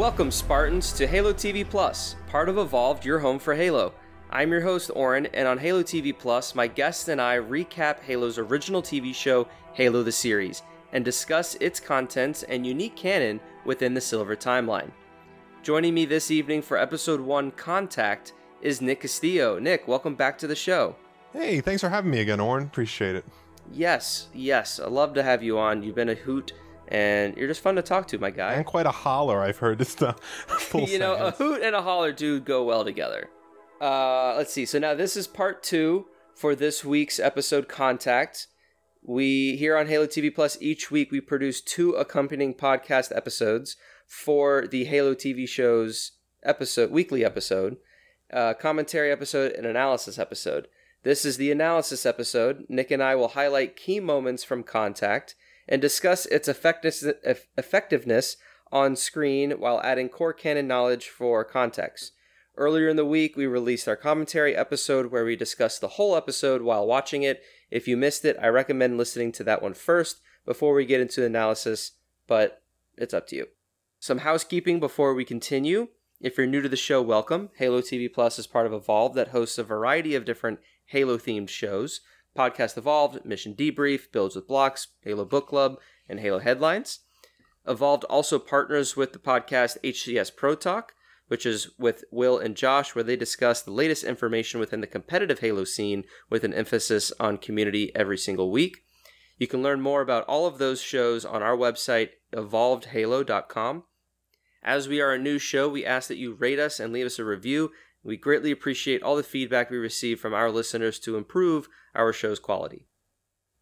Welcome, Spartans, to Halo TV Plus, part of Evolved, your home for Halo. I'm your host, Oran, and on Halo TV Plus, my guests and I recap Halo's original TV show, Halo the Series, and discuss its contents and unique canon within the Silver timeline. Joining me this evening for Episode 1, Contact, is Nick Castillo. Nick, welcome back to the show. Hey, thanks for having me again, Oran. Appreciate it. Yes, I'd love to have you on. You've been a hoot, and you're just fun to talk to, my guy. And quite a holler, I've heard. It's the full You know, a hoot and a holler do go well together. Let's see. So now this is part 2 for this week's episode, Contact. We, here on Halo TV Plus, each week we produce 2 accompanying podcast episodes for the Halo TV show's weekly episode, commentary episode, and analysis episode. This is the analysis episode. Nick and I will highlight key moments from Contact and discuss its effectiveness on screen while adding core canon knowledge for context. Earlier in the week, we released our commentary episode where we discussed the whole episode while watching it. If you missed it, I recommend listening to that one first before we get into the analysis, but it's up to you. Some housekeeping before we continue. If you're new to the show, welcome. Halo TV Plus is part of Evolved that hosts a variety of different Halo-themed shows. Podcast Evolved, Mission Debrief, Builds with Blocks, Halo Book Club, and Halo Headlines. Evolved also partners with the podcast HCS Pro Talk, which is with Will and Josh, where they discuss the latest information within the competitive Halo scene with an emphasis on community every single week. You can learn more about all of those shows on our website, evolvedhalo.com. As we are a new show, we ask that you rate us and leave us a review. We greatly appreciate all the feedback we receive from our listeners to improve our show's quality.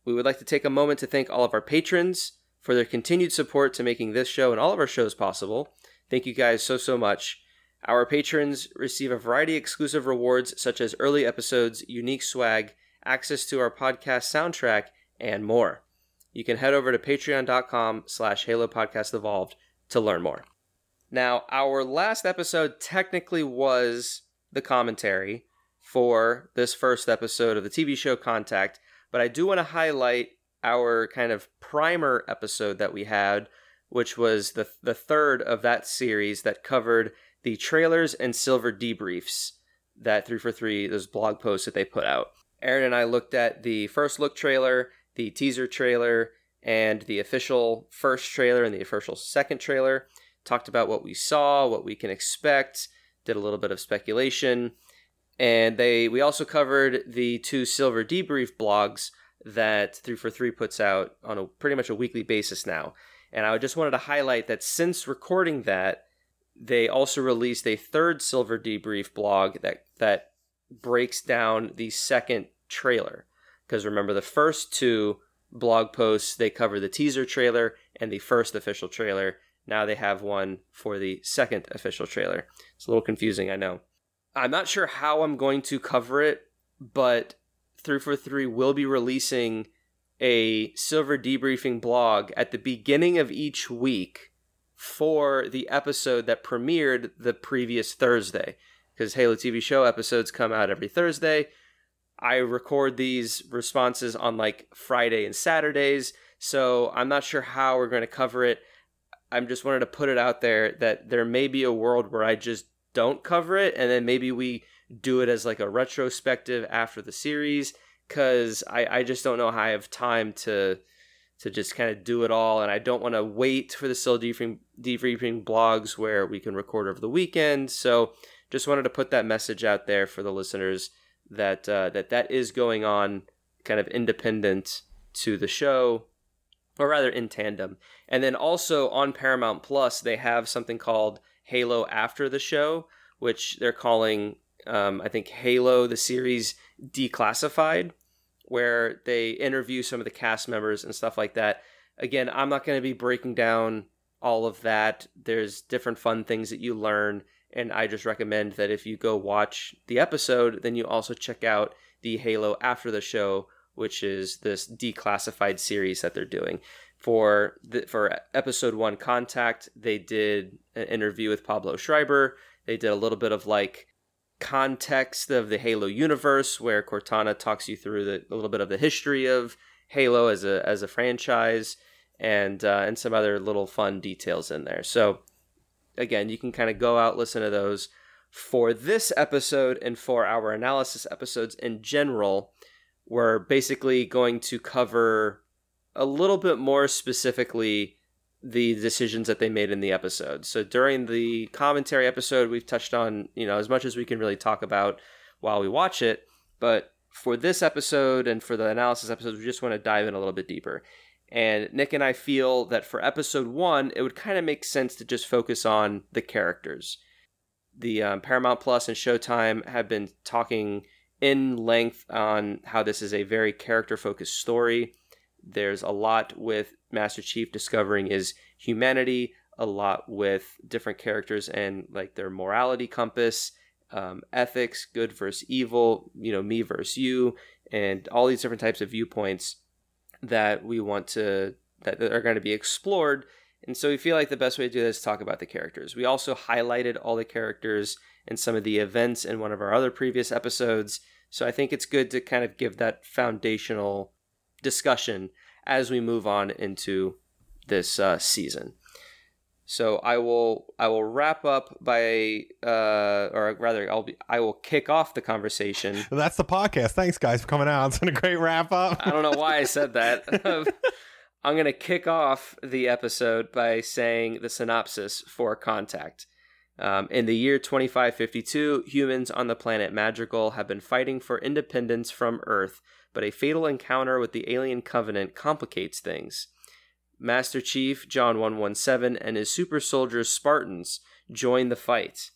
We would like to take a moment to thank all of our patrons for their continued support to making this show and all of our shows possible. Thank you guys so much. Our patrons receive a variety of exclusive rewards such as early episodes, unique swag, access to our podcast soundtrack, and more. You can head over to patreon.com/Halo Podcast Evolved to learn more. Now, our last episode technically was the commentary for this first episode of the TV show Contact, but I do want to highlight our kind of primer episode that we had, which was the third of that series that covered the trailers and silver debriefs that 343, those blog posts that they put out. Aaron and I looked at the first look trailer, the teaser trailer, and the official first trailer and the official second trailer. Talked about what we saw, what we can expect, did a little bit of speculation, and we also covered the 2 silver debrief blogs that 343 puts out on a pretty much a weekly basis now. And I just wanted to highlight that since recording that, they also released a 3rd silver debrief blog that breaks down the second trailer. Because remember, the first 2 blog posts, they cover the teaser trailer and the first official trailer. Now they have one for the second official trailer. It's a little confusing, I know. I'm not sure how I'm going to cover it, but 343 will be releasing a silver debriefing blog at the beginning of each week for the episode that premiered the previous Thursday. Because Halo TV show episodes come out every Thursday. I record these responses on like Friday and Saturdays, so I'm not sure how we're going to cover it. I just wanted to put it out there that there may be a world where I just don't cover it, and then maybe we do it as like a retrospective after the series, because I just don't know how I have time to just kind of do it all, and I don't want to wait for the still debriefing blogs where we can record over the weekend. So just wanted to put that message out there for the listeners that that is going on kind of independent to the show, or rather in tandem. And then also on Paramount Plus, they have something called Halo After the Show, which they're calling, I think, Halo the Series Declassified, where they interview some of the cast members and stuff like that. Again, I'm not going to be breaking down all of that. There's different fun things that you learn, and I just recommend that if you go watch the episode, then you also check out the Halo After the Show, which is this declassified series that they're doing. For episode 1 Contact, they did an interview with Pablo Schreiber. They did a little bit of like context of the Halo universe, where Cortana talks you through a little bit of the history of Halo as a franchise, and some other little fun details in there. So again, you can kind of go out, listen to those. For this episode and for our analysis episodes in general, we're basically going to cover a little bit more specifically the decisions that they made in the episode. So during the commentary episode, we've touched on, as much as we can really talk about while we watch it. But for this episode and for the analysis episodes, we just want to dive in a little bit deeper. And Nick and I feel that for episode 1, it would kind of make sense to just focus on the characters. The Paramount Plus and Showtime have been talking in length on how this is a very character-focused story. There's a lot with Master Chief discovering his humanity, a lot with different characters and like their morality compass, ethics, good versus evil, me versus you, and all these different types of viewpoints that that are going to be explored. And so we feel like the best way to do this is talk about the characters. We also highlighted all the characters and some of the events in one of our other previous episodes. So I think it's good to kind of give that foundational discussion as we move on into this season. So I will wrap up by, or rather, I will kick off the conversation. Well, that's the podcast. Thanks, guys, for coming out. It's been a great wrap up. I don't know why I said that. I'm going to kick off the episode by saying the synopsis for Contact. In the year 2552, humans on the planet Madrigal have been fighting for independence from Earth, but a fatal encounter with the alien covenant complicates things. Master Chief John 117 and his super soldiers Spartans join the fight.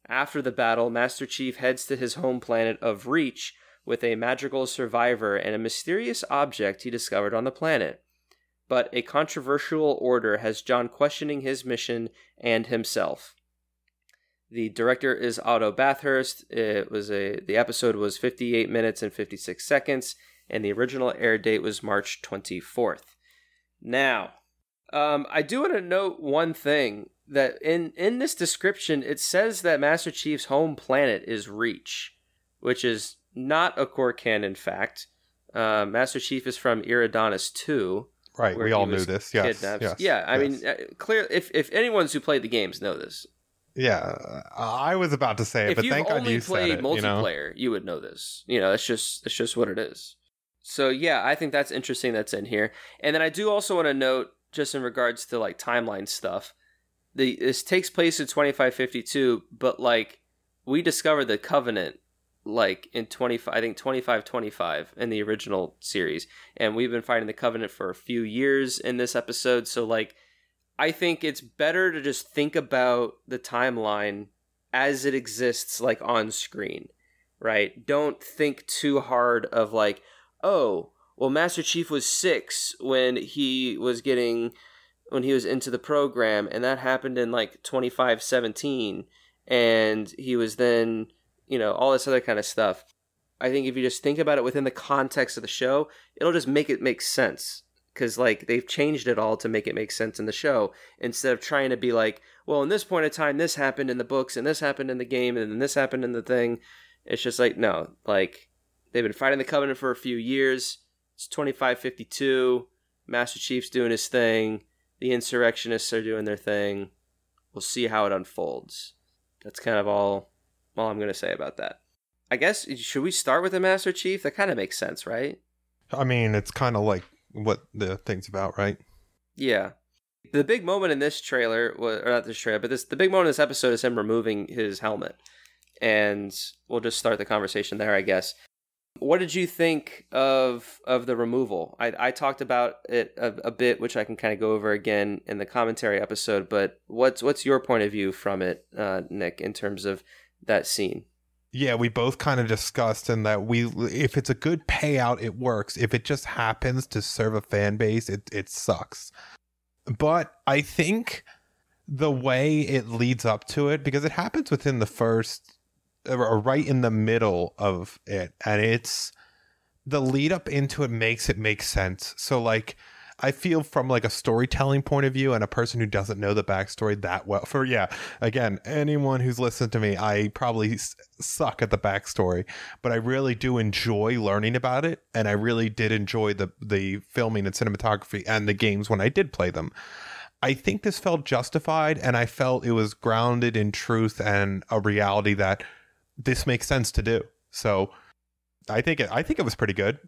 After the battle, Master Chief heads to his home planet of Reach with a Madrigal survivor and a mysterious object he discovered on the planet. But a controversial order has John questioning his mission and himself. The director is Otto Bathurst. The episode was 58 minutes and 56 seconds, and the original air date was March 24th. Now, I do want to note one thing, that in this description, it says that Master Chief's home planet is Reach, which is not a core canon fact. Master Chief is from Eridanos 2. Right, we all knew this. Yes, yes. Yeah, I mean, clear. If anyone's who played the games know this. Yeah, I was about to say it, but thank God you said it. If you've only played multiplayer, you would know this. It's just what it is. So yeah, I think that's interesting that's in here. And then I do also want to note, just in regards to like timeline stuff, this takes place in 2552, but like we discovered the Covenant like in 2525 in the original series, and we've been fighting the Covenant for a few years in this episode. So like I think it's better to just think about the timeline as it exists like on screen, right? Don't think too hard of like, oh, well, Master Chief was 6 when he was into the program, and that happened in like 2517, and he was then, all this other kind of stuff. I think if you just think about it within the context of the show, it'll just make it make sense. Because like they've changed it all to make it make sense in the show, instead of trying to be like, well, in this point of time, this happened in the books, and this happened in the game, and then this happened in the thing. It's just like, no, like they've been fighting the Covenant for a few years. It's 2552. Master Chief's doing his thing. The insurrectionists are doing their thing. We'll see how it unfolds. That's kind of all I'm going to say about that. I guess, should we start with the Master Chief? That kind of makes sense, right? I mean, it's kind of like what the thing's about, right? Yeah. The big moment in this trailer was, or not this trailer, but the big moment in this episode is him removing his helmet. And we'll just start the conversation there, I guess. What did you think of the removal? I talked about it a bit, which I can kind of go over again in the commentary episode, but what's your point of view from it, Nick, in terms of that scene? Yeah, we both kind of discussed in that if it's a good payout, it works. If it just happens to serve a fan base, it sucks. But I think the way it leads up to it, because it happens within the first, or right in the middle of it, and it's the lead up into it makes it make sense. So like I feel from like a storytelling point of view and a person who doesn't know the backstory that well, again, anyone who's listened to me, I probably suck at the backstory, but I really do enjoy learning about it, and I really did enjoy the filming and cinematography and the games when I did play them. I think this felt justified, and I felt it was grounded in truth and a reality that this makes sense to do. So I think it was pretty good.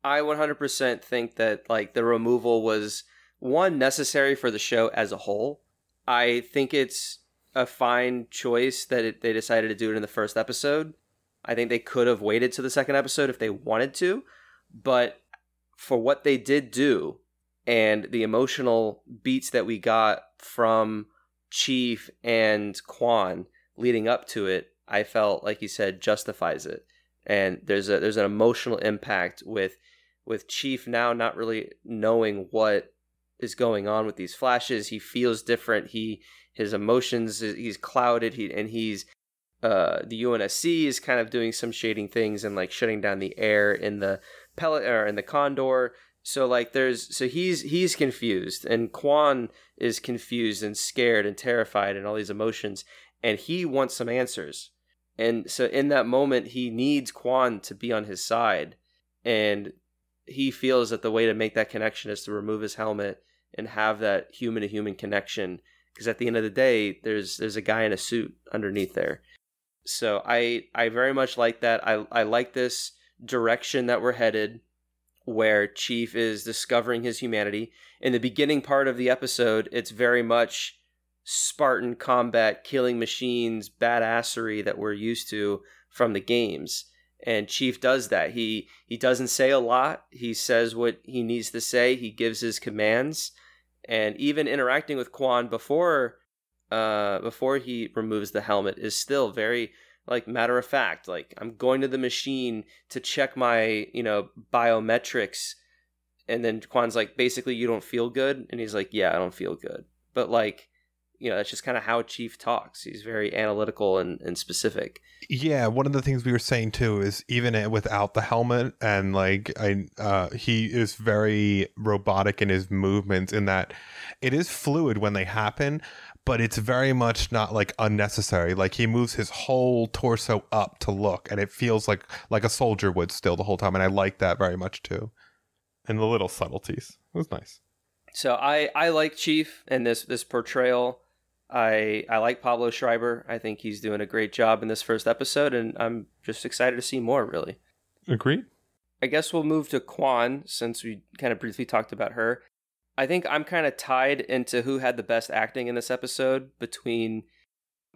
I 100% think that like the removal was one necessary for the show as a whole. I think it's a fine choice that they decided to do it in the first episode. I think they could have waited to the second episode if they wanted to, but for what they did do and the emotional beats that we got from Chief and Quan leading up to it, I felt like you said justifies it. And there's an emotional impact with Chief now not really knowing what is going on with these flashes. He feels different. His emotions, he's clouded. He's the UNSC is kind of doing some shading things and like shutting down the air in the pellet or in the Condor. So like he's confused, and Quan is confused and scared and terrified and all these emotions, and he wants some answers. And so in that moment, he needs Quan to be on his side, and he feels that the way to make that connection is to remove his helmet and have that human to human connection. Because at the end of the day, there's a guy in a suit underneath there. So I very much like that. I like this direction that we're headed, where Chief is discovering his humanity. In the beginning part of the episode, it's very much Spartan combat, killing machines, badassery that we're used to from the games. And Chief does that. He doesn't say a lot. He says what he needs to say. He gives his commands. And even interacting with Quan before he removes the helmet is still very like matter of fact. Like, I'm going to the machine to check my, biometrics. And then Quan's like, basically, you don't feel good? And he's like, yeah, I don't feel good. But like, that's just kind of how Chief talks. He's very analytical and specific. Yeah, one of the things we were saying too is even without the helmet, and like he is very robotic in his movements, in that it is fluid when they happen, but it's very much not like unnecessary. Like, he moves his whole torso up to look, and it feels like a soldier would still the whole time, and I like that very much too. And the little subtleties. It was nice. So I like Chief and this portrayal. I like Pablo Schreiber. I think he's doing a great job in this first episode, and I'm just excited to see more, really. Agreed. I guess we'll move to Quan, since we kind of briefly talked about her. I think I'm kind of tied into who had the best acting in this episode between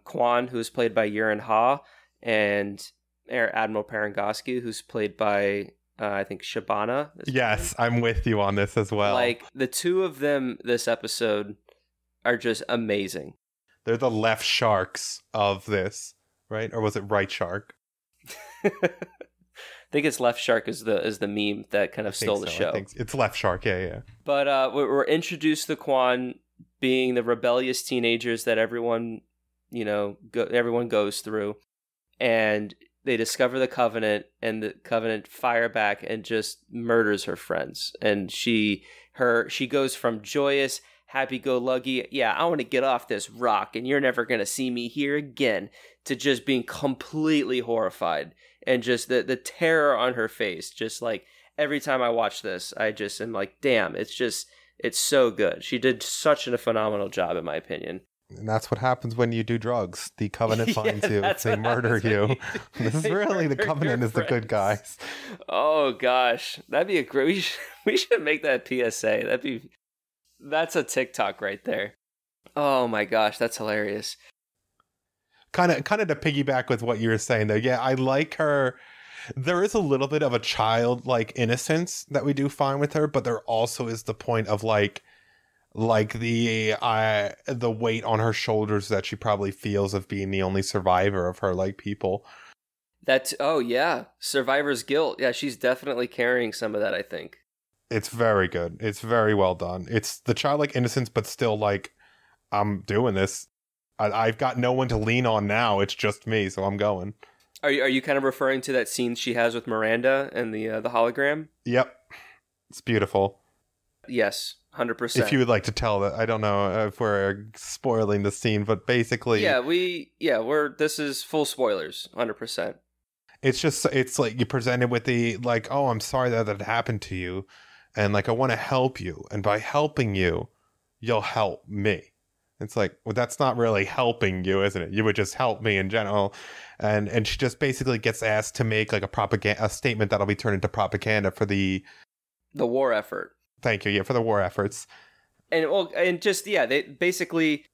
Quan, who's played by Yurin Ha, and Air Admiral Parangosky, who's played by, I think, Shabana. Yes, I'm with you on this as well. Like, the two of them this episode are just amazing. They're the left sharks of this, right? Or was it right shark? I think it's left shark is the meme that kind of stole the show. I think it's left shark, yeah. But we're introduced to Quan being the rebellious teenagers that everyone goes through, and they discover the Covenant, and the Covenant fire back and just murders her friends. And she goes from joyous, happy-go-lucky, yeah, I want to get off this rock and you're never going to see me here again, to just being completely horrified. And just the terror on her face, just like every time I watch this, I just am like, damn, it's so good. She did such a phenomenal job, in my opinion. And that's what happens when you do drugs. The Covenant finds you. They murder you. This is really the Covenant is the good guys. Oh, gosh. That'd be a great... We should make that PSA. That's a TikTok right there. Oh, my gosh. That's hilarious. Kind of to piggyback with what you were saying, though. Yeah, I like her. There is a little bit of a childlike innocence that we do find with her, but there also is the point of like the weight on her shoulders that she probably feels of being the only survivor of her like people. Oh yeah, survivor's guilt. Yeah, she's definitely carrying some of that, I think. It's very good. It's very well done. It's the childlike innocence, but still like, I'm doing this. I've got no one to lean on now. It's just me, so I'm going. Are you kind of referring to that scene she has with Miranda and the hologram? Yep, it's beautiful. Yes, 100%. If you would like to tell that, I don't know if we're spoiling the scene, but basically, this is full spoilers, 100%. It's like you presented with the like, oh, I'm sorry that happened to you, and like I want to help you, and by helping you, you'll help me. It's like, well, that's not really helping you, isn't it? You would just help me in general. And she just basically gets asked to make like a statement that'll be turned into propaganda for the war effort. Thank you. Yeah, for the war efforts. And just, yeah, they basically,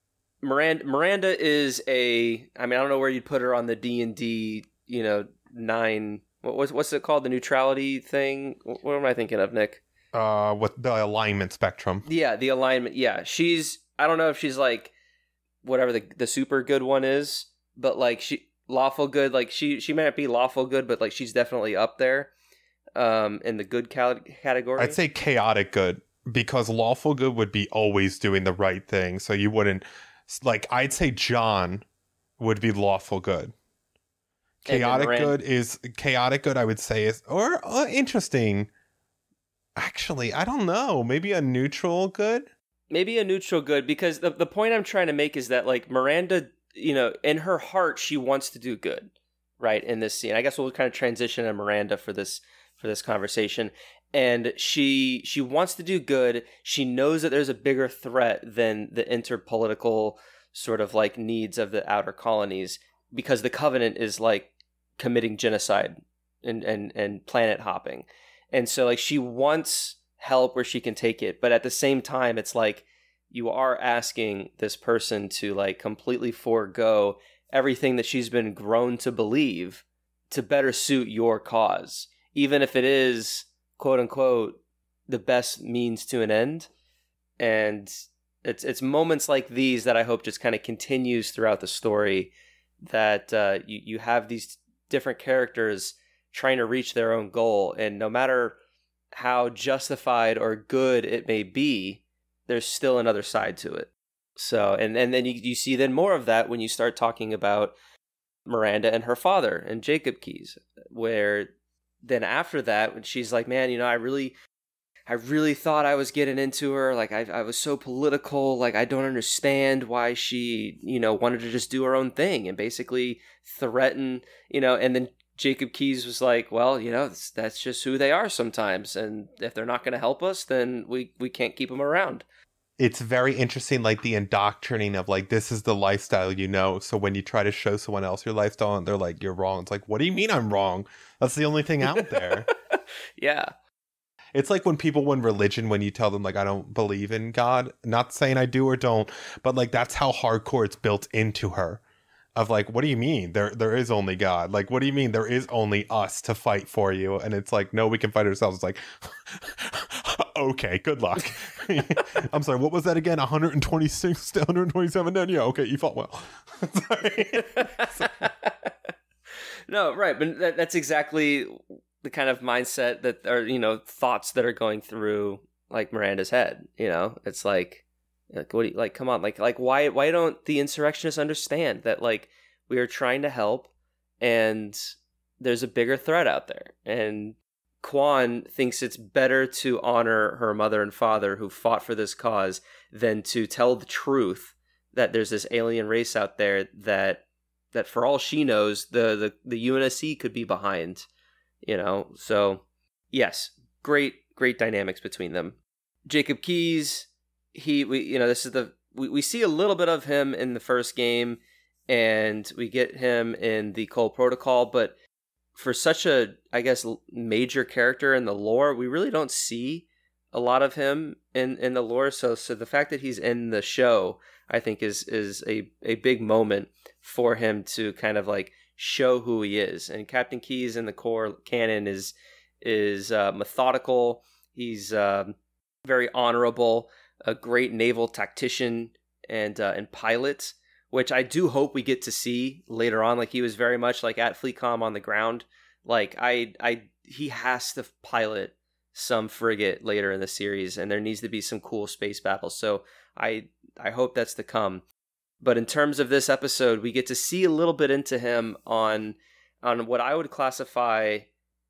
Miranda is I don't know where you'd put her on the D&D, 9, what's it called? The neutrality thing? What am I thinking of, Nick? With the alignment spectrum. Yeah, the alignment. Yeah, I don't know if she's like whatever the super good one is, but like she lawful good, like she may not be lawful good, but like she's definitely up there in the good category. I'd say chaotic good, because lawful good would be always doing the right thing. So you wouldn't, like, I'd say John would be lawful good. Chaotic good, I would say or interesting. Actually, I don't know. Maybe a neutral good? Maybe a neutral good, because the point I'm trying to make is that, like, Miranda, in her heart, she wants to do good, right, in this scene. I guess we'll kind of transition to Miranda for this conversation. And she wants to do good. She knows that there's a bigger threat than the interpolitical sort of, like, needs of the outer colonies, because the Covenant is, like, committing genocide and planet hopping. And so, like, she wants help where she can take it, but at the same time, it's like you are asking this person to, like, completely forego everything that she's been grown to believe to better suit your cause, even if it is, quote unquote, the best means to an end. And it's moments like these that I hope just kind of continues throughout the story, that you have these different characters trying to reach their own goal, and no matter how justified or good it may be, there's still another side to it. So, and then you see then more of that when you start talking about Miranda and her father and Jacob Keyes, where then after that, when she's like, man, I really thought I was getting into her. Like, I was so political. Like, I don't understand why she, wanted to just do her own thing and basically threaten, and then Jacob Keyes was like, well, that's just who they are sometimes. And if they're not going to help us, then we can't keep them around. It's very interesting, like the indoctrinating of, like, this is the lifestyle, so when you try to show someone else your lifestyle and they're like, you're wrong. It's like, what do you mean I'm wrong? That's the only thing out there. Yeah. It's like when religion, when you tell them, like, I don't believe in God, not saying I do or don't, but, like, that's how hardcore it's built into her. Of, like, what do you mean? There is only God. Like, what do you mean there is only us to fight for you? And it's like, no, we can fight ourselves. It's like, okay, good luck. I'm sorry, what was that again? 126 to 127 down? Yeah, okay, you fought well. No, right, but that's exactly the kind of mindset that are, thoughts that are going through, like, Miranda's head. It's like what do you, like, come on, like why don't the insurrectionists understand that, like, we are trying to help and there's a bigger threat out there? And Kwan thinks it's better to honor her mother and father who fought for this cause than to tell the truth that there's this alien race out there that for all she knows, the UNSC could be behind, So, yes, great dynamics between them. Jacob Keyes, we see a little bit of him in the first game, and we get him in the Cole Protocol, but for such a, I guess, major character in the lore, we really don't see a lot of him in the lore. So the fact that he's in the show, I think, is a big moment for him to kind of, like, show who he is. And Captain Keyes in the core canon is methodical. He's very honorable, a great naval tactician and pilot, which I do hope we get to see later on. Like, he was very much, like, at FleetCom on the ground. Like, he has to pilot some frigate later in the series, and there needs to be some cool space battles. So I hope that's to come. But in terms of this episode, we get to see a little bit into him on what I would classify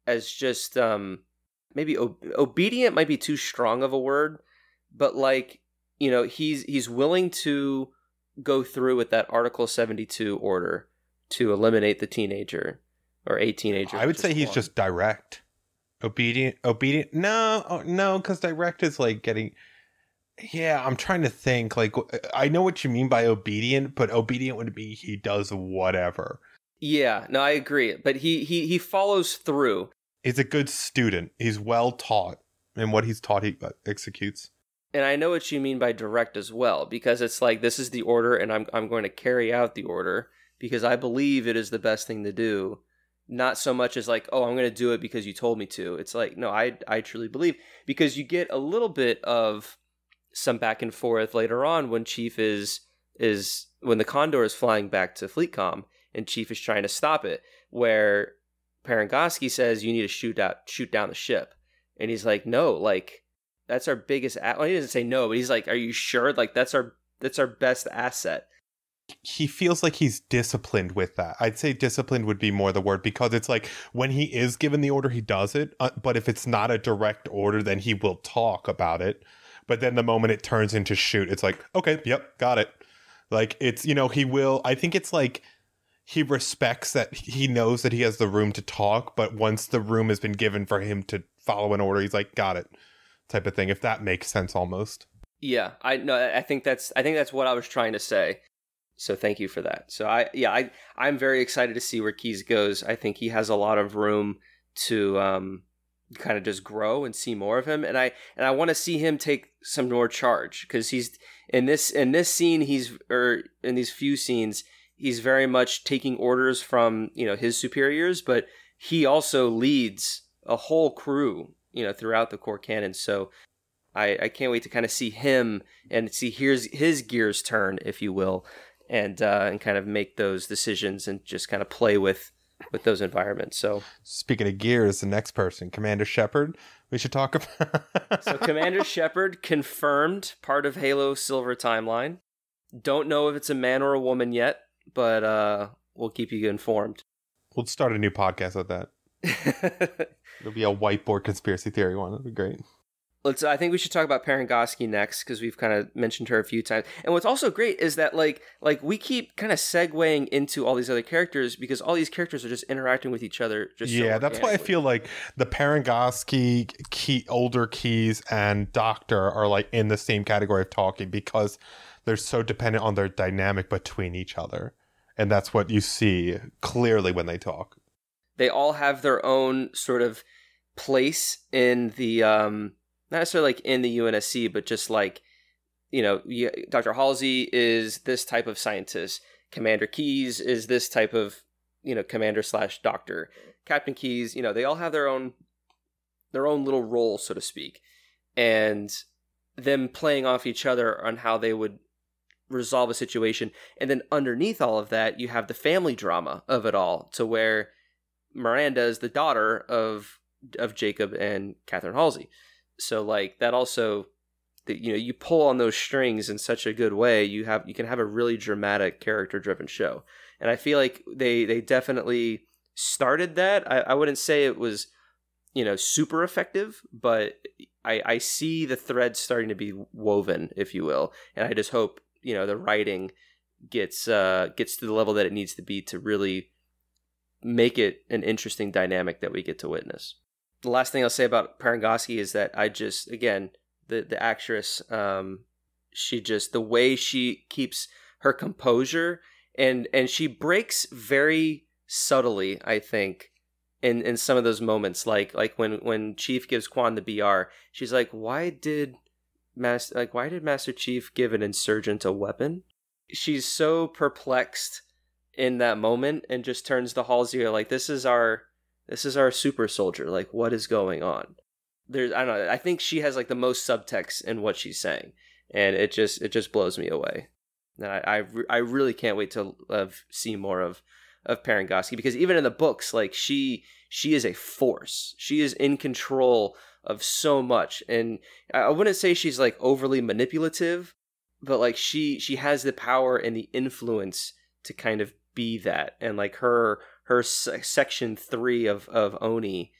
as just maybe obedient might be too strong of a word, but, like, he's willing to go through with that Article 72 order to eliminate the teenager or a teenager. I would say he's just direct. Obedient. No, because direct is like getting. Yeah, I'm trying to think. Like, I know what you mean by obedient, but obedient would be he does whatever. Yeah, no, I agree. But he follows through. He's a good student. He's well taught, and what he's taught, he executes. And I know what you mean by direct as well, because it's like, this is the order, and I'm going to carry out the order because I believe it is the best thing to do. Not so much as like, oh, I'm going to do it because you told me to. It's like, no, I truly believe, because you get a little bit of some back and forth later on when Chief is when the Condor is flying back to Fleetcom and Chief is trying to stop it, where Parangoski says you need to shoot down the ship, and he's like, no, like that's our biggest. Well, he doesn't say no, but he's like, are you sure? Like that's our best asset. He feels like he's disciplined with that. I'd say disciplined would be more the word, because it's like when he is given the order, he does it. But if it's not a direct order, then he will talk about it. But then the moment it turns into shoot, it's like, okay, yep, got it. Like, it's, he will, I think it's like he respects that he knows that he has the room to talk, but once the room has been given for him to follow an order, he's like, got it, type of thing, if that makes sense almost. Yeah, I think that's what I was trying to say. So thank you for that. So I'm very excited to see where Keyes goes. I think he has a lot of room to kind of just grow and see more of him, and I want to see him take some more charge, because he's in this scene, in these few scenes, he's very much taking orders from his superiors, but he also leads a whole crew throughout the core canon. So I can't wait to kind of see him and see his gears turn, if you will, and kind of make those decisions and just kind of play with those environments. So speaking of gears, the next person, Commander Shepard, we should talk about. So Commander Shepard, confirmed part of Halo Silver timeline. Don't know if it's a man or a woman yet, but we'll keep you informed. We'll start a new podcast with that. It'll be a whiteboard conspiracy theory one. It'll be great. I think we should talk about Parangoski next, because we've kind of mentioned her a few times. And what's also great is that like we keep kind of segueing into all these other characters, because all these characters are just interacting with each other. That's why I feel like the Parangoski, older Keyes, and Doctor are like in the same category of talking, because they're so dependent on their dynamic between each other. And that's what you see clearly when they talk. They all have their own sort of place in the not necessarily like in the UNSC, but just like, Dr. Halsey is this type of scientist. Commander Keyes is this type of, commander/doctor. Captain Keyes, they all have their own little role, so to speak. And them playing off each other on how they would resolve a situation. And then underneath all of that, you have the family drama of it all, to where Miranda is the daughter of Jacob and Catherine Halsey. So like that also, you pull on those strings in such a good way, you can have a really dramatic, character-driven show. And I feel like they definitely started that. I wouldn't say it was, super effective, but I see the threads starting to be woven, if you will. And I just hope, the writing gets to the level that it needs to be to really make it an interesting dynamic that we get to witness. The last thing I'll say about Parangoski is that the actress, the way she keeps her composure, and she breaks very subtly, I think, in some of those moments, like when Chief gives Quan the BR, she's like, why did Master Chief give an insurgent a weapon? She's so perplexed in that moment, and just turns to Halsey like, this is our super soldier. Like, what is going on? I don't know. I think she has like the most subtext in what she's saying, and it just blows me away. And I really can't wait to see more of Parangoski, because even in the books, like she is a force. She is in control of so much, and I wouldn't say she's like overly manipulative, but like she has the power and the influence to kind of be that, and like her section 3 of Oni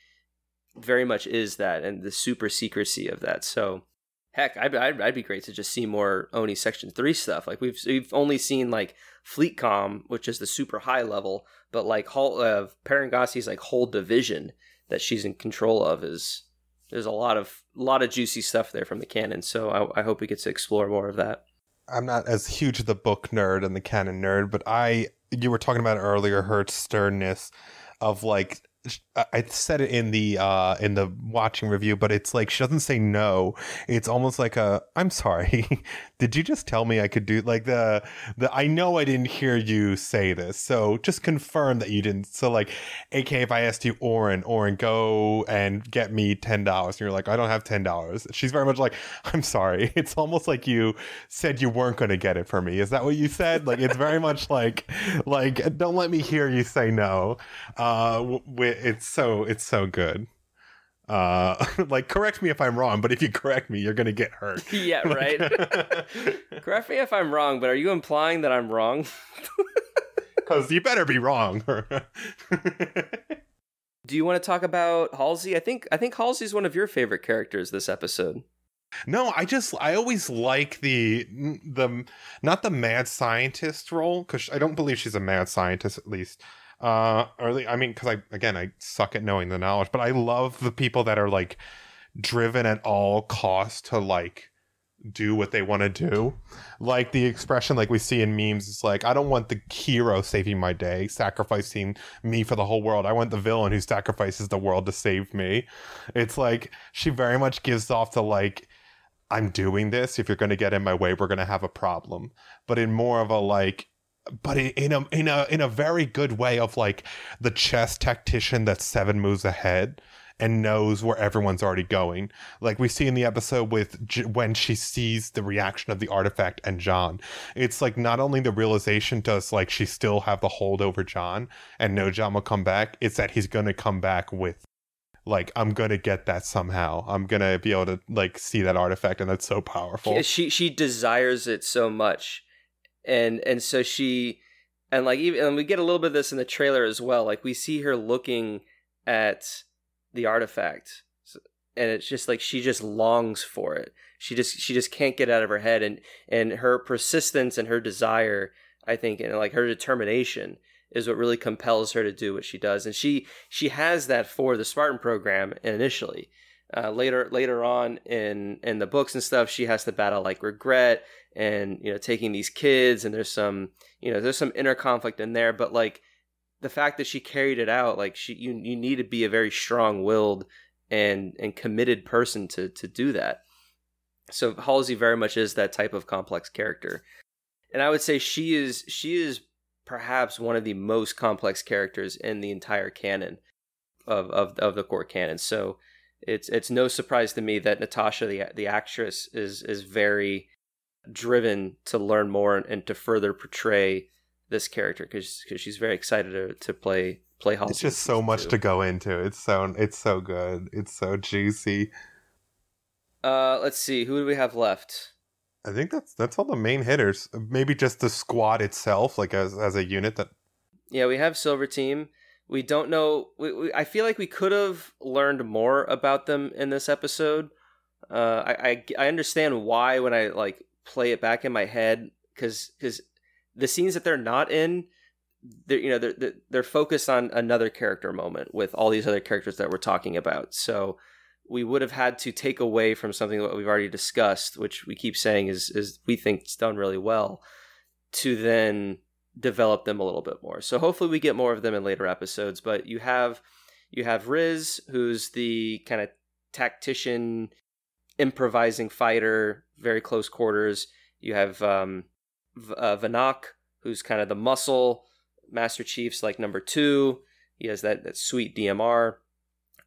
very much is that, and the super secrecy of that. So heck, I'd be great to just see more Oni section 3 stuff. Like we've only seen like Fleetcom, which is the super high level, but like Parangoski's like whole division that she's in control of is there's a lot of juicy stuff there from the canon. So I hope we get to explore more of that. I'm not as huge the book nerd and the canon nerd, but you were talking about earlier her sternness of like, I said it in the watching review, but it's like she doesn't say no. It's almost like I'm sorry. Did you just tell me I could do like the I know I didn't hear you say this, so just confirm that you didn't. So like, AK, if I asked you, Oran, go and get me $10, and you're like, I don't have $10. She's very much like, I'm sorry. It's almost like you said you weren't going to get it for me. Is that what you said? Like, it's very much like don't let me hear you say no. It's so good. Like, correct me if I'm wrong, but if you correct me, you're gonna get hurt. Yeah, right. Correct me if I'm wrong, but are you implying that I'm wrong? Because you better be wrong. Do you want to talk about Halsey? I think Halsey's one of your favorite characters this episode. No, I always like the not the mad scientist role, because I don't believe she's a mad scientist, at least. I mean, because I suck at knowing the knowledge, but I love the people that are like driven at all costs to like do what they want to do. Like the expression like we see in memes is like, I don't want the hero saving my day, sacrificing me for the whole world. I want the villain who sacrifices the world to save me. It's like she very much gives off the like, I'm doing this. If you're going to get in my way, we're going to have a problem. But in more of a like, but in a very good way of like the chess tactician that's 7 moves ahead and knows where everyone's already going. Like we see in the episode with when she sees the reaction of the artifact and John. It's like not only the realization does like she still have the hold over John and know John will come back. It's that he's going to come back with like, I'm going to get that somehow. I'm going to be able to like see that artifact, and that's so powerful. She desires it so much. And so she, and like even, and we get a little bit of this in the trailer as well. Like we see her looking at the artifact, and it's just like she just longs for it. She just can't get out of her head, and her persistence and her desire, I think, and like her determination is what really compels her to do what she does. And she has that for the Spartan program initially. Later on in the books and stuff, she has to battle like regret and, you know, taking these kids, and there's some inner conflict in there, but like the fact that she carried it out, like you need to be a very strong-willed and committed person to do that. So Halsey very much is that type of complex character. And I would say she is perhaps one of the most complex characters in the entire canon of the core canon. So it's no surprise to me that Natasha, the actress, is very driven to learn more and to further portray this character, because she's very excited to play Halsey. It's just so much to go into. It's so good. It's so juicy. Let's see, who do we have left? I think that's all the main hitters. Maybe just the squad itself, like as a unit. That yeah, we have Silver Team. We don't know. I feel like we could have learned more about them in this episode. I understand why when I like play it back in my head, because the scenes that they're not in, they're focused on another character moment with all these other characters that we're talking about. So we would have had to take away from something that we've already discussed, which we keep saying is we think it's done really well, to then develop them a little bit more. So hopefully we get more of them in later episodes. But you have Riz, who's the kind of tactician, improvising fighter, very close quarters. You have Vanak, who's kind of the muscle, Master Chief's like number 2. He has that sweet DMR.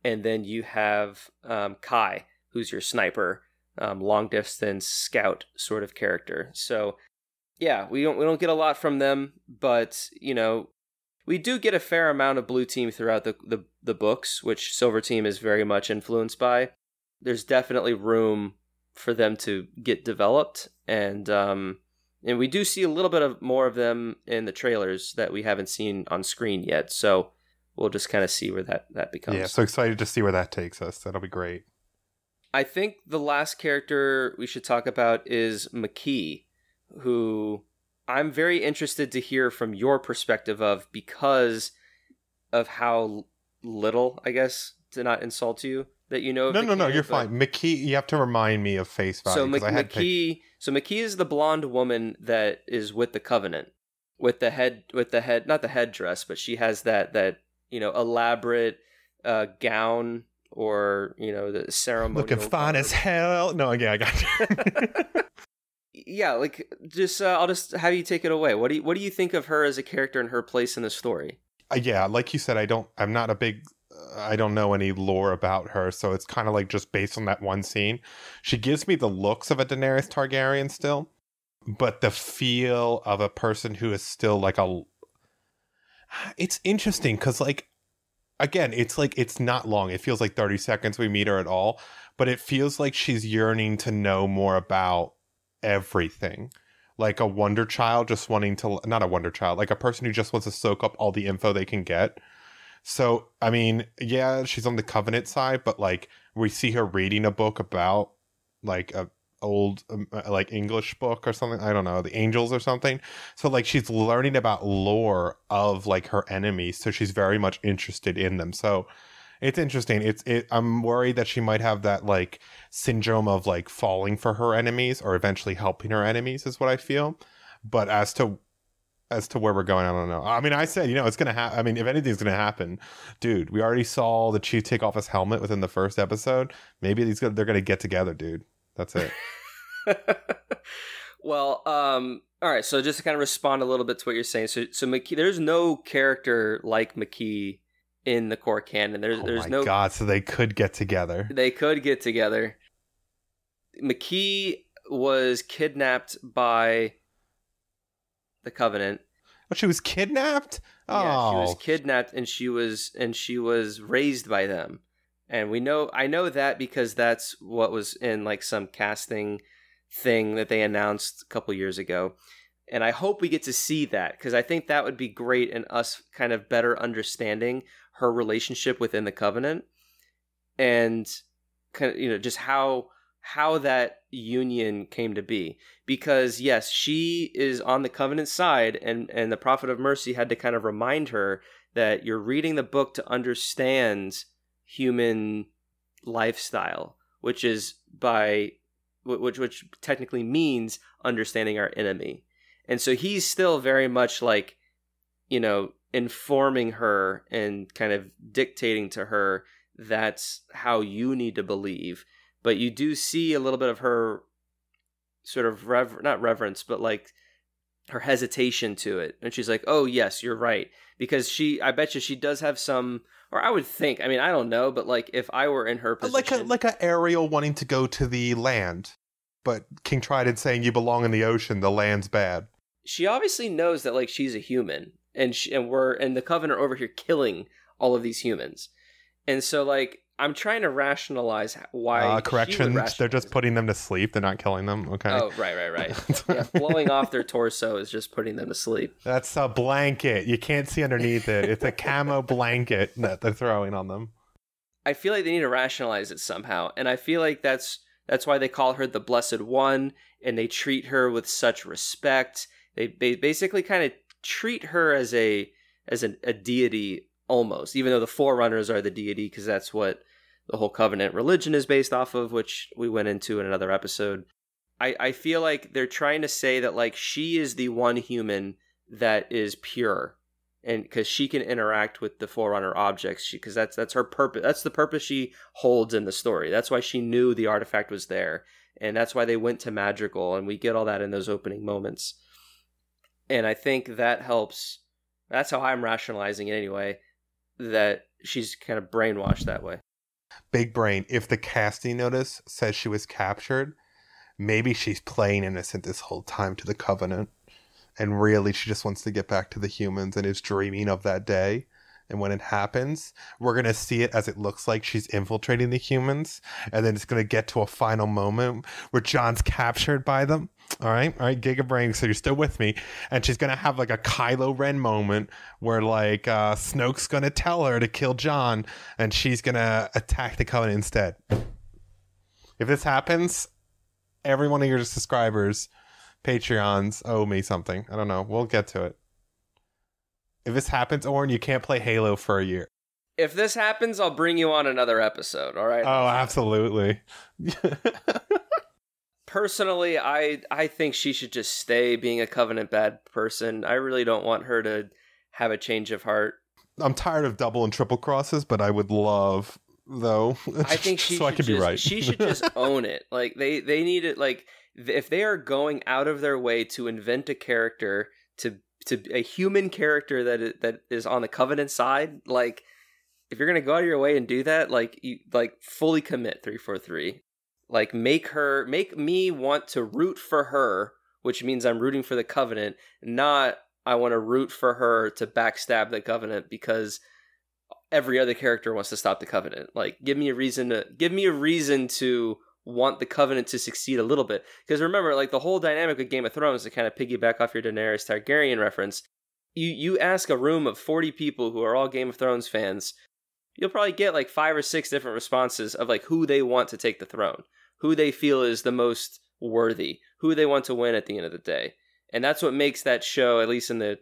And then you have Kai, who's your sniper, long distance scout sort of character. So yeah, we don't get a lot from them, but you know, we do get a fair amount of Blue Team throughout the books, which Silver Team is very much influenced by. There's definitely room for them to get developed, and we do see a little bit more of them in the trailers that we haven't seen on screen yet. So we'll just kind of see where that becomes. Yeah, so excited to see where that takes us. That'll be great. I think the last character we should talk about is McKee, who I'm very interested to hear from your perspective of, because of how little, I guess, to not insult you, that you know of No, the no, no, canon, you're but... fine. McKee, you have to remind me of face value. So McKee is the blonde woman that is with the Covenant, with the head, not the headdress, but she has that elaborate gown, or the ceremonial. Looking fine as hell. No, yeah, I got you. Yeah, like I'll just have you take it away. What do you think of her as a character and her place in the story? Yeah, like you said, I'm not a big. I don't know any lore about her, so it's kind of like just based on that one scene. She gives me the looks of a Daenerys Targaryen still, but the feel of a person who is still like it's interesting because, like, again, it's not long. It feels like 30 seconds we meet her at all, but it feels like she's yearning to know more about everything. Like a wonder child just wanting to, not a wonder child, like a person who just wants to soak up all the info they can get. So, I mean, yeah, she's on the Covenant side, but like we see her reading a book about like a old like English book or something. I don't know, the Angels or something. So like she's learning about lore of like her enemies. So she's very much interested in them. So it's interesting. I'm worried that she might have that like syndrome of like falling for her enemies or eventually helping her enemies is what I feel. But as to where we're going, I don't know. I mean, I said, it's going to happen. I mean, if anything's going to happen, dude, we already saw the chief take off his helmet within the first episode. Maybe they're going to get together, dude. That's it. Well, all right. So just to kind of respond a little bit to what you're saying. So McKee, there's no character like McKee in the core canon. There's no God. So they could get together. They could get together. McKee was kidnapped by the Covenant. Oh, she was kidnapped? Yeah, she was kidnapped, and she was raised by them. And I know that because that's what was in like some casting thing that they announced a couple years ago. And I hope we get to see that, because I think that would be great in us kind of better understanding her relationship within the Covenant, and kind of, just how that union came to be. Because yes, she is on the Covenant side, and the Prophet of Mercy had to kind of remind her that you're reading the book to understand human lifestyle, which technically means understanding our enemy. And so he's still very much like, informing her and kind of dictating to her that's how you need to believe. But you do see a little bit of her sort of not reverence, but like her hesitation to it. And she's like, oh yes, you're right. Because I bet you she does have some, or I would think, I mean, I don't know, but like if I were in her position. Like a Ariel wanting to go to the land, but King Triton saying you belong in the ocean, the land's bad. She obviously knows that like she's a human, and the Covenant are over here killing all of these humans. And so like, I'm trying to rationalize why. Correction, they're just putting them to sleep. They're not killing them. Okay. Oh, right. Yeah, blowing off their torso is just putting them to sleep. That's a blanket. You can't see underneath it. It's a camo blanket that they're throwing on them. I feel like they need to rationalize it somehow, and I feel like that's why they call her the Blessed One, and they treat her with such respect. They basically kind of treat her as a deity almost, even though the Forerunners are the deity, because that's what the whole Covenant religion is based off of, which we went into in another episode. I feel like they're trying to say that like she is the one human that is pure, and because she can interact with the Forerunner objects, because that's her purpose. That's the purpose she holds in the story. That's why she knew the artifact was there, and that's why they went to Madrigal, and we get all that in those opening moments. And I think that helps. That's how I'm rationalizing it anyway, that she's kind of brainwashed that way. Big brain. If the casting notice says she was captured, maybe she's playing innocent this whole time to the Covenant. And really, she just wants to get back to the humans and is dreaming of that day. And when it happens, we're going to see it as it looks like she's infiltrating the humans. And then it's going to get to a final moment where Jon's captured by them. All right, Giga Brain, so you're still with me. And she's going to have like a Kylo Ren moment where like Snoke's going to tell her to kill Jon, and she's going to attack the Covenant instead. If this happens, every one of your subscribers, Patreons, owe me something. I don't know. We'll get to it. If this happens, Oren, you can't play Halo for a year. If this happens, I'll bring you on another episode, all right? Oh, absolutely. Personally, I think she should just stay being a Covenant bad person. I really don't want her to have a change of heart. I'm tired of double and triple crosses, but I would love, though. I think she so I could be right. She should just own it. Like they need it. Like if they are going out of their way to invent a character to a human character that is on the Covenant side, like if you're gonna go out of your way and do that, like you like fully commit 343. Like make me want to root for her, which means I'm rooting for the Covenant, not I want to root for her to backstab the Covenant because every other character wants to stop the Covenant. Like, give me a reason to want the Covenant to succeed a little bit. Because remember, like the whole dynamic of Game of Thrones, to kind of piggyback off your Daenerys Targaryen reference, you ask a room of 40 people who are all Game of Thrones fans, you'll probably get like 5 or 6 different responses of like who they want to take the throne, who they feel is the most worthy, who they want to win at the end of the day. And that's what makes that show, at least in the,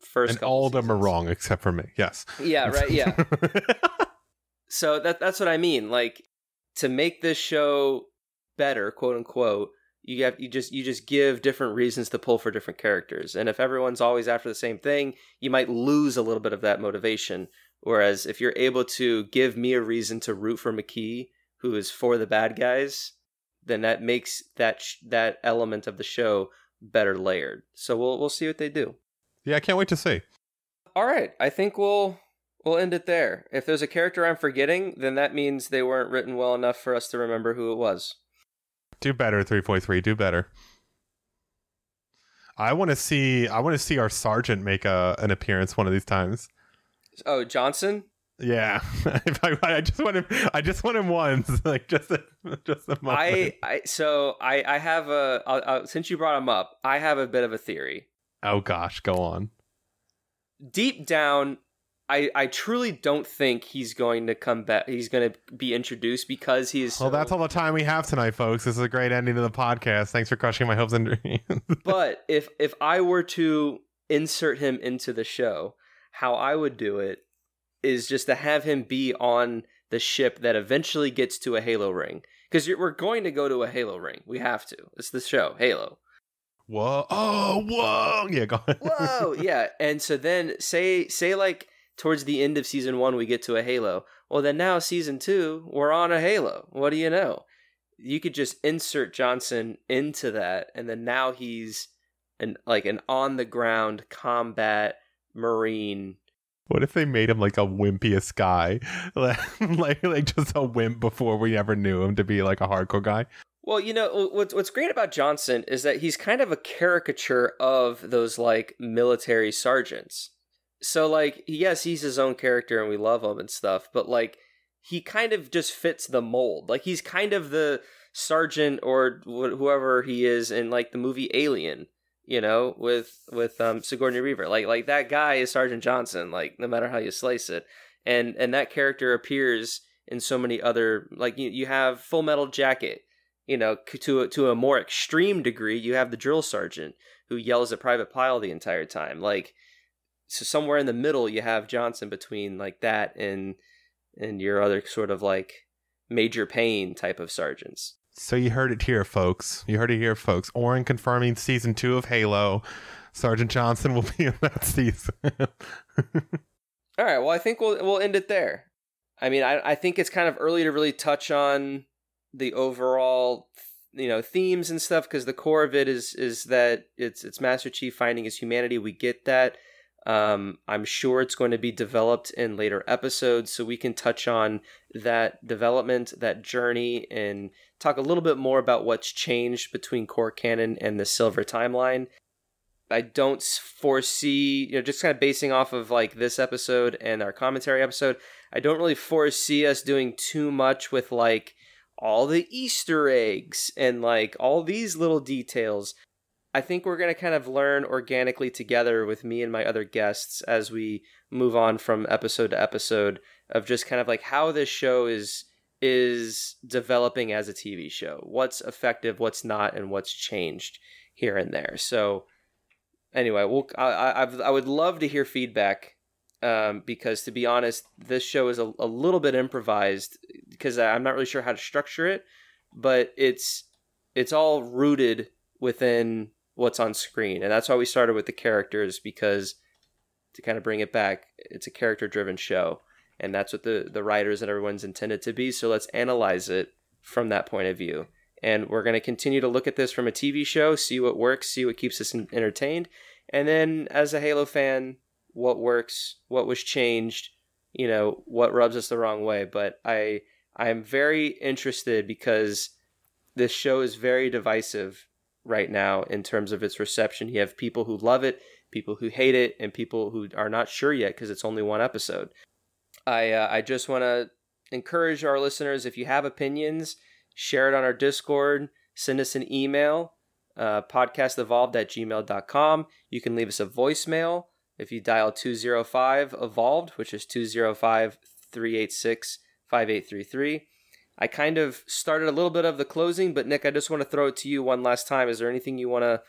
first and couple all of them seasons. are wrong except for me. Yes. Yeah, right, yeah. So that's what I mean. Like, to make this show better, quote unquote, you just give different reasons to pull for different characters. And if everyone's always after the same thing, you might lose a little bit of that motivation. Whereas if you're able to give me a reason to root for McKee, who is for the bad guys, then that makes that element of the show better layered. So we'll see what they do. Yeah, I can't wait to see. All right, I think we'll end it there. If there's a character I'm forgetting, then that means they weren't written well enough for us to remember who it was. Do better, 3.3. Do better. I want to see our sergeant make an appearance one of these times. Oh, Johnson? Yeah, I just want him once, like just a moment. I have since you brought him up, I have a bit of a theory. Oh gosh, go on. Deep down, I truly don't think he's going to come back. He's going to be introduced because he's. Well, that's all the time we have tonight, folks. This is a great ending to the podcast. Thanks for crushing my hopes and dreams. But if I were to insert him into the show, how I would do it is just to have him be on the ship that eventually gets to a Halo ring. Because we're going to go to a Halo ring. We have to. It's the show, Halo. Whoa. Oh, whoa. Yeah, go ahead. Whoa. Yeah. And so then say like towards the end of season 1, we get to a Halo. Well, then now season 2, we're on a Halo. What do you know? You could just insert Johnson into that. And then now he's an on the ground combat Marine. What if they made him like a wimpiest guy? like just a wimp before we ever knew him to be like a hardcore guy? Well, what's great about Johnson is that he's kind of a caricature of those like military sergeants. So like, yes, he's his own character and we love him and stuff, but like he kind of just fits the mold. Like he's kind of the sergeant or whoever he is in like the movie Alien. With Sigourney Weaver, like that guy is Sergeant Johnson, like no matter how you slice it, and that character appears in so many other, like you have Full Metal Jacket, to a more extreme degree, you have the drill sergeant who yells at Private Pyle the entire time, like so somewhere in the middle you have Johnson between like that and your other sort of like Major Payne type of sergeants. So you heard it here, folks. Oran confirming season 2 of Halo. Sergeant Johnson will be in that season. All right. Well, I think we'll end it there. I mean, I think it's kind of early to really touch on the overall, themes and stuff, because the core of it is that it's Master Chief finding his humanity. We get that. I'm sure it's going to be developed in later episodes, so we can touch on that development, that journey, and talk a little bit more about what's changed between core canon and the Silver timeline. I don't foresee, just kind of basing off of like this episode and our commentary episode, I don't really foresee us doing too much with like all the Easter eggs and like all these little details. I think we're going to kind of learn organically together with me and my other guests as we move on from episode to episode of just kind of like how this show is developing as a TV show. What's effective, what's not, and what's changed here and there. So anyway, I would love to hear feedback because to be honest, this show is a little bit improvised because I'm not really sure how to structure it, but it's all rooted within what's on screen. And that's why we started with the characters, because to kind of bring it back, it's a character-driven show. And that's what the writers and everyone's intended to be. So let's analyze it from that point of view. And we're going to continue to look at this from a TV show, see what works, see what keeps us entertained. And then as a Halo fan, what works, what was changed, what rubs us the wrong way. But I'm very interested because this show is very divisive right now in terms of its reception. You have people who love it, people who hate it, and people who are not sure yet because it's only one episode. I just want to encourage our listeners, if you have opinions, share it on our Discord, send us an email, podcastevolved@gmail.com. You can leave us a voicemail if you dial 205-EVOLVED, which is 205-386-5833. I kind of started a little bit of the closing, but Nick, I just want to throw it to you one last time. Is there anything you want to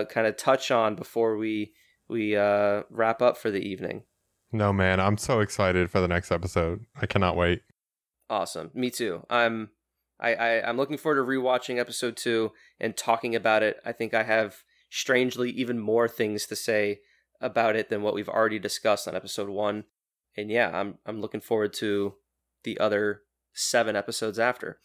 kind of touch on before we wrap up for the evening? No, man, I'm so excited for the next episode. I cannot wait. Awesome. Me too. I'm looking forward to rewatching episode 2 and talking about it. I think I have strangely even more things to say about it than what we've already discussed on episode 1. And yeah, I'm looking forward to the other 7 episodes after.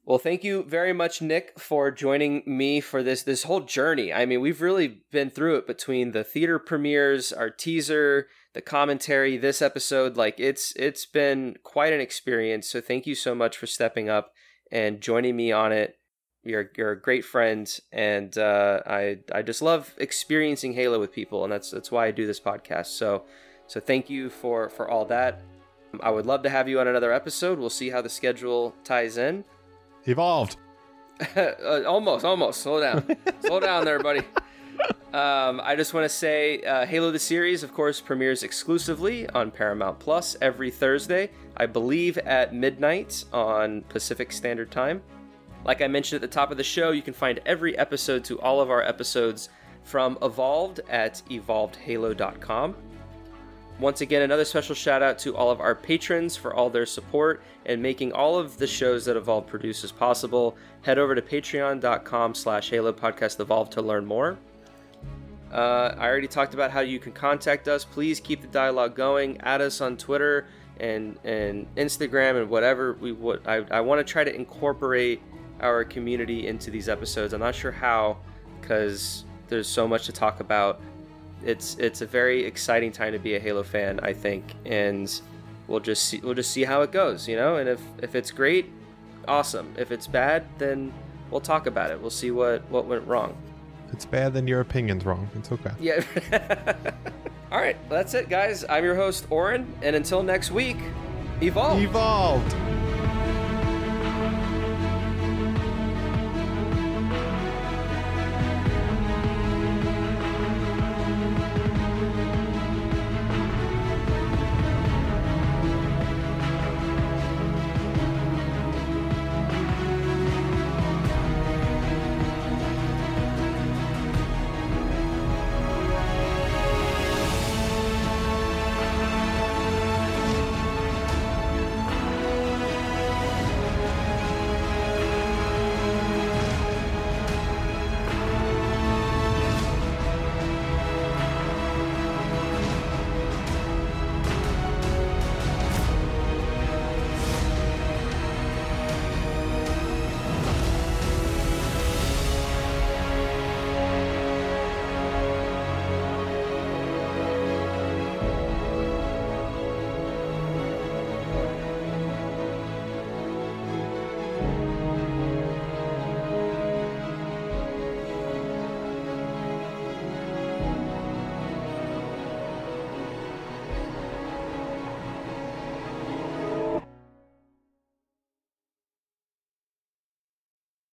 Well, thank you very much, Nick, for joining me for this whole journey. I mean, we've really been through it between the theater premieres, our teaser, the commentary, this episode. Like, it's been quite an experience. So thank you so much for stepping up and joining me on it. You're a great friend, and I just love experiencing Halo with people, and that's why I do this podcast. So thank you for all that. I would love to have you on another episode. We'll see how the schedule ties in. Evolved. Almost. Slow down. Slow down there, buddy. I just want to say Halo the series, of course, premieres exclusively on Paramount Plus every Thursday, I believe at midnight on Pacific Standard Time. Like I mentioned at the top of the show, you can find every episode to all of our episodes from Evolved at evolvedhalo.com. Once again, another special shout out to all of our patrons for all their support and making all of the shows that Evolved produces possible. Head over to patreon.com/Halo Podcast Evolved to learn more. I already talked about how you can contact us. Please keep the dialogue going. Add us on Twitter and Instagram and whatever. I want to try to incorporate our community into these episodes. I'm not sure how, because there's so much to talk about. It's a very exciting time to be a Halo fan, I think, and we'll just see how it goes, And if it's great, awesome. If it's bad, then we'll talk about it. We'll see what went wrong. If it's bad, then your opinion's wrong. It's okay. Yeah. All right, well, that's it, guys. I'm your host, Oran, and until next week, evolve. Evolved.